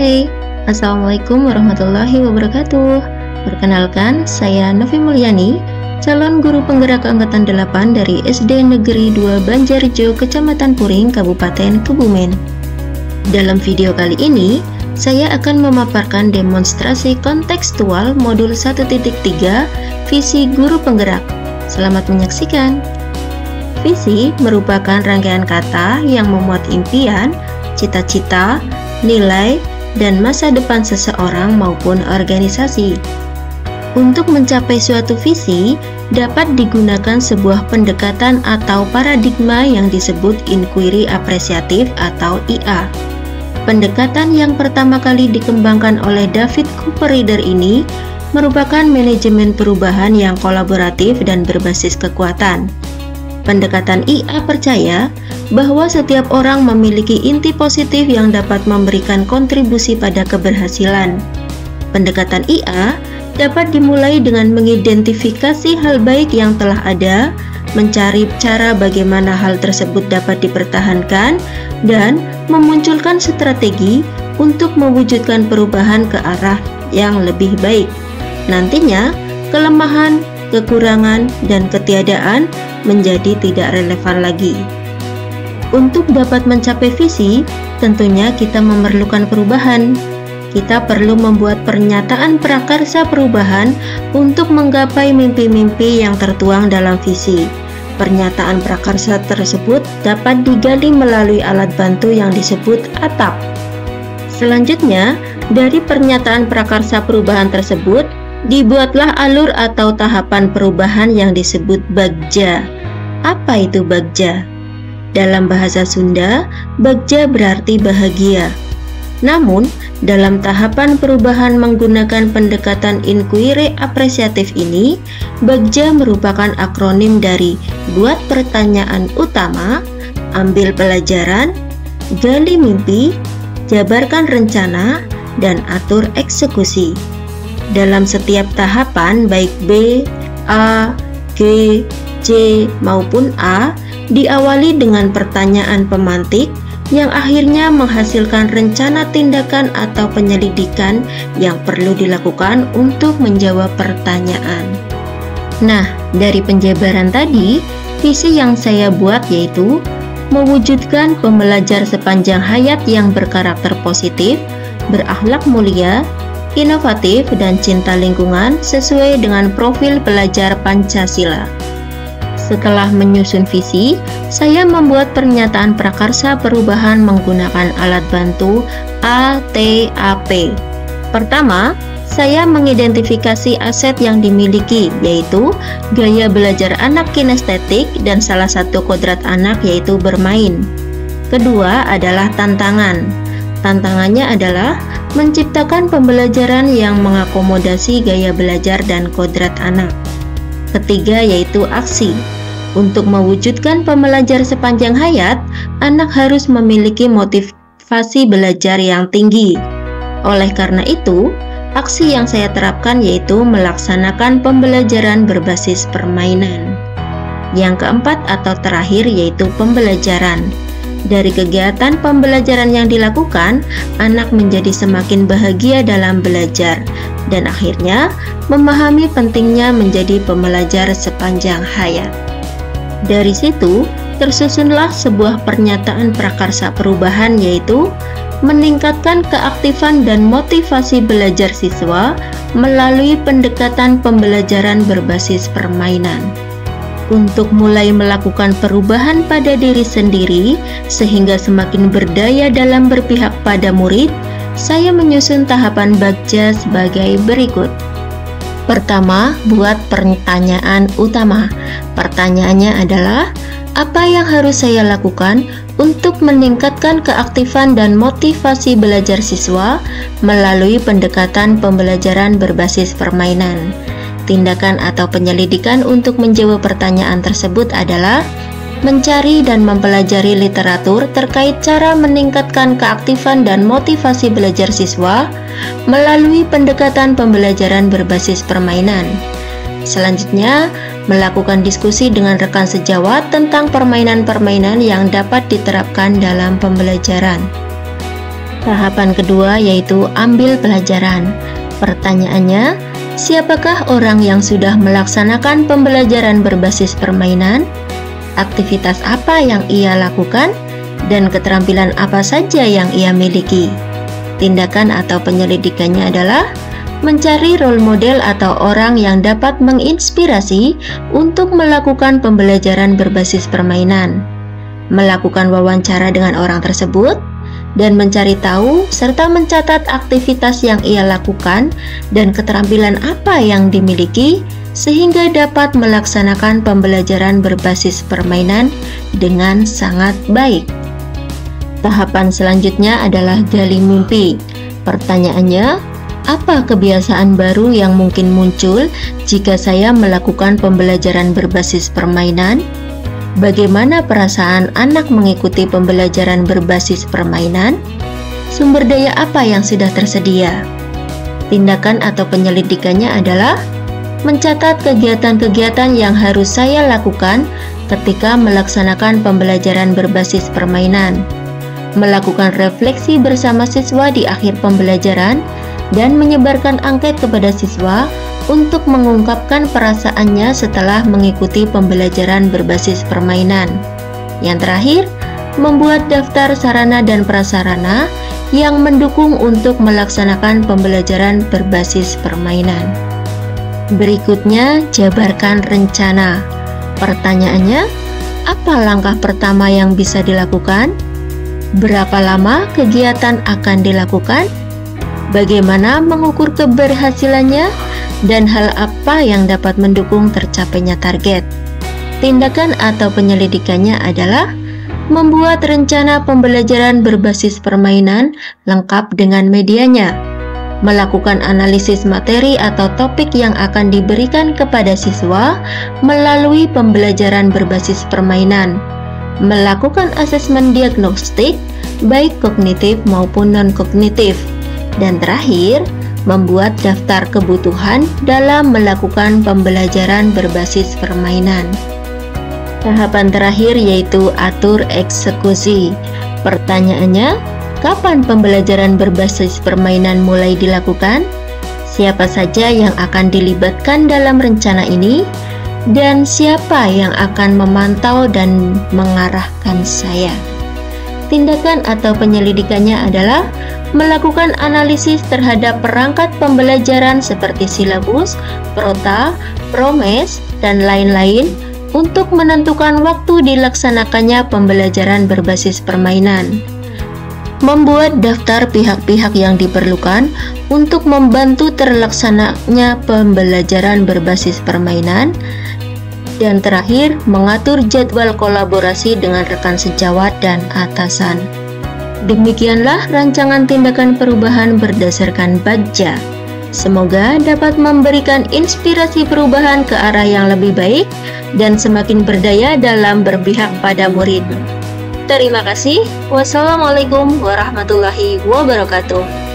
Hai, Assalamualaikum warahmatullahi wabarakatuh. Perkenalkan, saya Novi Mulyani, calon guru penggerak angkatan 8 dari SD Negeri 2 Banjarjo, Kecamatan Puring, Kabupaten Kebumen. Dalam video kali ini, saya akan memaparkan demonstrasi kontekstual modul 1.3 Visi Guru Penggerak. Selamat menyaksikan. Visi merupakan rangkaian kata yang memuat impian, cita-cita, nilai, dan masa depan seseorang maupun organisasi. Untuk mencapai suatu visi, dapat digunakan sebuah pendekatan atau paradigma yang disebut inquiry apresiatif atau IA. Pendekatan yang pertama kali dikembangkan oleh David Cooper Reeder ini merupakan manajemen perubahan yang kolaboratif dan berbasis kekuatan. Pendekatan IA percaya bahwa setiap orang memiliki inti positif yang dapat memberikan kontribusi pada keberhasilan. Pendekatan IA dapat dimulai dengan mengidentifikasi hal baik yang telah ada, mencari cara bagaimana hal tersebut dapat dipertahankan, dan memunculkan strategi untuk mewujudkan perubahan ke arah yang lebih baik. Nantinya, kelemahan, kekurangan, dan ketiadaan menjadi tidak relevan lagi. Untuk dapat mencapai visi, tentunya kita memerlukan perubahan. Kita perlu membuat pernyataan prakarsa perubahan untuk menggapai mimpi-mimpi yang tertuang dalam visi. Pernyataan prakarsa tersebut dapat digali melalui alat bantu yang disebut atap. Selanjutnya, dari pernyataan prakarsa perubahan tersebut, dibuatlah alur atau tahapan perubahan yang disebut bagja. Apa itu bagja? Dalam bahasa Sunda, bagja berarti bahagia. Namun, dalam tahapan perubahan menggunakan pendekatan inquiry apresiatif ini, bagja merupakan akronim dari buat pertanyaan utama, ambil pelajaran, gali mimpi, jabarkan rencana, dan atur eksekusi. Dalam setiap tahapan, baik B, A, G, C, maupun A, diawali dengan pertanyaan pemantik yang akhirnya menghasilkan rencana tindakan atau penyelidikan yang perlu dilakukan untuk menjawab pertanyaan. Nah, dari penjabaran tadi, visi yang saya buat yaitu mewujudkan pembelajar sepanjang hayat yang berkarakter positif, berakhlak mulia, inovatif, dan cinta lingkungan sesuai dengan profil pelajar Pancasila. Setelah menyusun visi, saya membuat pernyataan prakarsa perubahan menggunakan alat bantu ATAP. Pertama, saya mengidentifikasi aset yang dimiliki, yaitu gaya belajar anak kinestetik dan salah satu kodrat anak yaitu bermain. Kedua adalah tantangan. Tantangannya adalah menciptakan pembelajaran yang mengakomodasi gaya belajar dan kodrat anak. Ketiga yaitu aksi. Untuk mewujudkan pembelajar sepanjang hayat, anak harus memiliki motivasi belajar yang tinggi. Oleh karena itu, aksi yang saya terapkan yaitu melaksanakan pembelajaran berbasis permainan. Yang keempat atau terakhir yaitu pembelajaran. Dari kegiatan pembelajaran yang dilakukan, anak menjadi semakin bahagia dalam belajar dan akhirnya memahami pentingnya menjadi pembelajar sepanjang hayat. Dari situ, tersusunlah sebuah pernyataan prakarsa perubahan yaitu meningkatkan keaktifan dan motivasi belajar siswa melalui pendekatan pembelajaran berbasis permainan. Untuk mulai melakukan perubahan pada diri sendiri sehingga semakin berdaya dalam berpihak pada murid, saya menyusun tahapan bagja sebagai berikut. Pertama, buat pertanyaan utama. Pertanyaannya adalah, apa yang harus saya lakukan untuk meningkatkan keaktifan dan motivasi belajar siswa melalui pendekatan pembelajaran berbasis permainan? Tindakan atau penyelidikan untuk menjawab pertanyaan tersebut adalah mencari dan mempelajari literatur terkait cara meningkatkan keaktifan dan motivasi belajar siswa melalui pendekatan pembelajaran berbasis permainan. Selanjutnya, melakukan diskusi dengan rekan sejawat tentang permainan-permainan yang dapat diterapkan dalam pembelajaran. Tahapan kedua yaitu ambil pelajaran. Pertanyaannya, siapakah orang yang sudah melaksanakan pembelajaran berbasis permainan? Aktivitas apa yang ia lakukan? Dan keterampilan apa saja yang ia miliki? Tindakan atau penyelidikannya adalah mencari role model atau orang yang dapat menginspirasi untuk melakukan pembelajaran berbasis permainan, melakukan wawancara dengan orang tersebut, dan mencari tahu serta mencatat aktivitas yang ia lakukan dan keterampilan apa yang dimiliki sehingga dapat melaksanakan pembelajaran berbasis permainan dengan sangat baik. Tahapan selanjutnya adalah gali mimpi. Pertanyaannya, apa kebiasaan baru yang mungkin muncul jika saya melakukan pembelajaran berbasis permainan? Bagaimana perasaan anak mengikuti pembelajaran berbasis permainan? Sumber daya apa yang sudah tersedia? Tindakan atau penyelidikannya adalah mencatat kegiatan-kegiatan yang harus saya lakukan ketika melaksanakan pembelajaran berbasis permainan, melakukan refleksi bersama siswa di akhir pembelajaran, dan menyebarkan angket kepada siswa untuk mengungkapkan perasaannya setelah mengikuti pembelajaran berbasis permainan. Yang terakhir, membuat daftar sarana dan prasarana yang mendukung untuk melaksanakan pembelajaran berbasis permainan. Berikutnya, jabarkan rencana. Pertanyaannya, apa langkah pertama yang bisa dilakukan? Berapa lama kegiatan akan dilakukan? Bagaimana mengukur keberhasilannya? Dan hal apa yang dapat mendukung tercapainya target? Tindakan atau penyelidikannya adalah membuat rencana pembelajaran berbasis permainan lengkap dengan medianya, melakukan analisis materi atau topik yang akan diberikan kepada siswa melalui pembelajaran berbasis permainan, melakukan asesmen diagnostik baik kognitif maupun non-kognitif, dan terakhir, membuat daftar kebutuhan dalam melakukan pembelajaran berbasis permainan. Tahapan terakhir yaitu atur eksekusi. Pertanyaannya, kapan pembelajaran berbasis permainan mulai dilakukan? Siapa saja yang akan dilibatkan dalam rencana ini? Dan siapa yang akan memantau dan mengarahkan saya? Tindakan atau penyelidikannya adalah melakukan analisis terhadap perangkat pembelajaran seperti silabus, prota, promes, dan lain-lain untuk menentukan waktu dilaksanakannya pembelajaran berbasis permainan. Membuat daftar pihak-pihak yang diperlukan untuk membantu terlaksananya pembelajaran berbasis permainan. Dan terakhir, mengatur jadwal kolaborasi dengan rekan sejawat dan atasan. Demikianlah rancangan tindakan perubahan berdasarkan Bagja. Semoga dapat memberikan inspirasi perubahan ke arah yang lebih baik dan semakin berdaya dalam berpihak pada murid. Terima kasih. Wassalamualaikum warahmatullahi wabarakatuh.